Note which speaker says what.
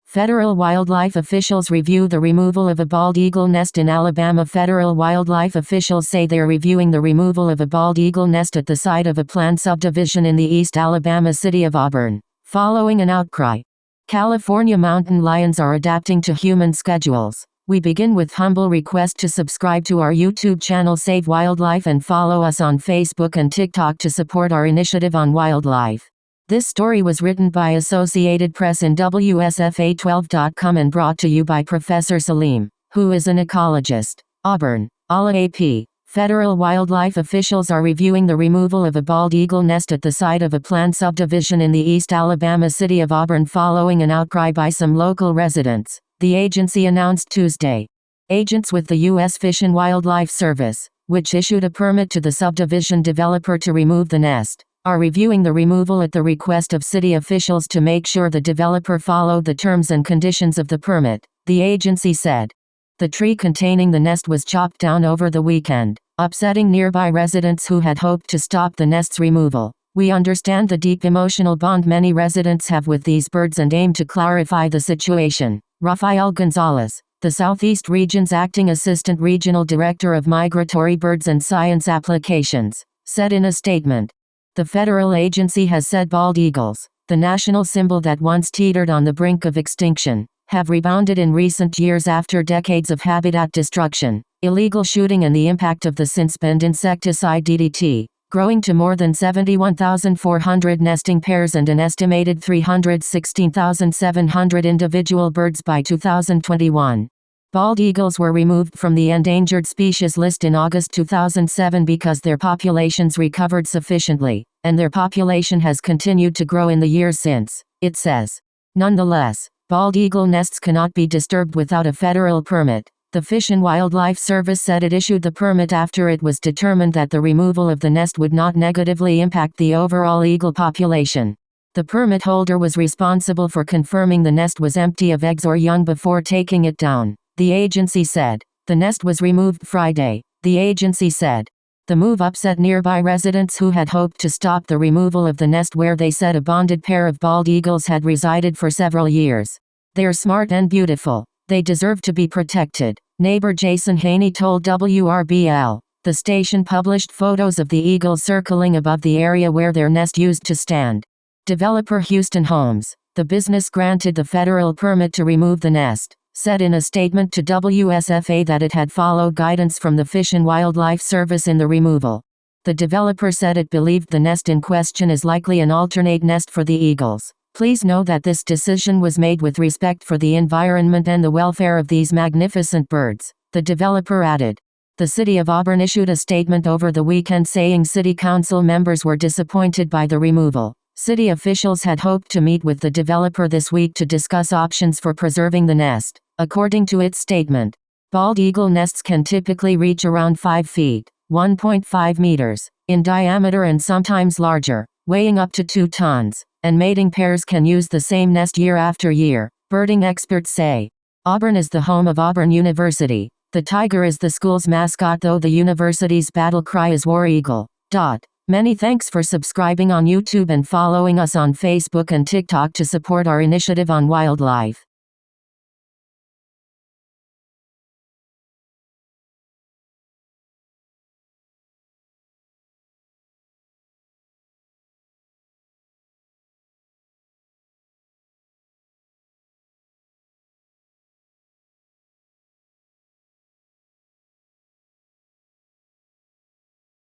Speaker 1: Federal wildlife officials review the removal of a bald eagle nest in Alabama. Federal wildlife officials say they're reviewing the removal of a bald eagle nest at the site of a planned subdivision in the East Alabama city of Auburn, following an outcry. California mountain lions are adapting to human schedules. We begin with humble request to subscribe to our YouTube channel Save Wildlife and follow us on Facebook and TikTok to support our initiative on wildlife. This story was written by Associated Press and WSFA12.com and brought to you by Professor Salim, who is an ecologist. Auburn, ALA-AP. Federal wildlife officials are reviewing the removal of a bald eagle nest at the site of a planned subdivision in the East Alabama city of Auburn following an outcry by some local residents, the agency announced Tuesday. Agents with the U.S. Fish and Wildlife Service, which issued a permit to the subdivision developer to remove the nest, are reviewing the removal at the request of city officials to make sure the developer followed the terms and conditions of the permit, the agency said. The tree containing the nest was chopped down over the weekend, upsetting nearby residents who had hoped to stop the nest's removal. We understand the deep emotional bond many residents have with these birds and aim to clarify the situation, Rafael Gonzalez, the Southeast Region's acting assistant regional director of migratory birds and science applications, said in a statement. The federal agency has said bald eagles, the national symbol that once teetered on the brink of extinction, have rebounded in recent years after decades of habitat destruction, illegal shooting and the impact of the since-banned insecticide DDT, growing to more than 71,400 nesting pairs and an estimated 316,700 individual birds by 2021. Bald eagles were removed from the endangered species list in August 2007 because their populations recovered sufficiently, and their population has continued to grow in the years since, it says. Nonetheless, bald eagle nests cannot be disturbed without a federal permit. The Fish and Wildlife Service said it issued the permit after it was determined that the removal of the nest would not negatively impact the overall eagle population. The permit holder was responsible for confirming the nest was empty of eggs or young before taking it down, the agency said. The nest was removed Friday, the agency said. The move upset nearby residents who had hoped to stop the removal of the nest where they said a bonded pair of bald eagles had resided for several years. They're smart and beautiful. They deserve to be protected, neighbor Jason Haney told WRBL. The station published photos of the eagles circling above the area where their nest used to stand. Developer Houston Homes, the business granted the federal permit to remove the nest, said in a statement to WSFA that it had followed guidance from the Fish and Wildlife Service in the removal. The developer said it believed the nest in question is likely an alternate nest for the eagles. Please know that this decision was made with respect for the environment and the welfare of these magnificent birds, the developer added. The city of Auburn issued a statement over the weekend saying city council members were disappointed by the removal. City officials had hoped to meet with the developer this week to discuss options for preserving the nest, according to its statement. Bald eagle nests can typically reach around 5 feet, 1.5 meters, in diameter and sometimes larger, weighing up to 2 tons. And mating pairs can use the same nest year after year, birding experts say. Auburn is the home of Auburn University. The tiger is the school's mascot, though the university's battle cry is War Eagle. Many thanks for subscribing on YouTube and following us on Facebook and TikTok to support our initiative on wildlife.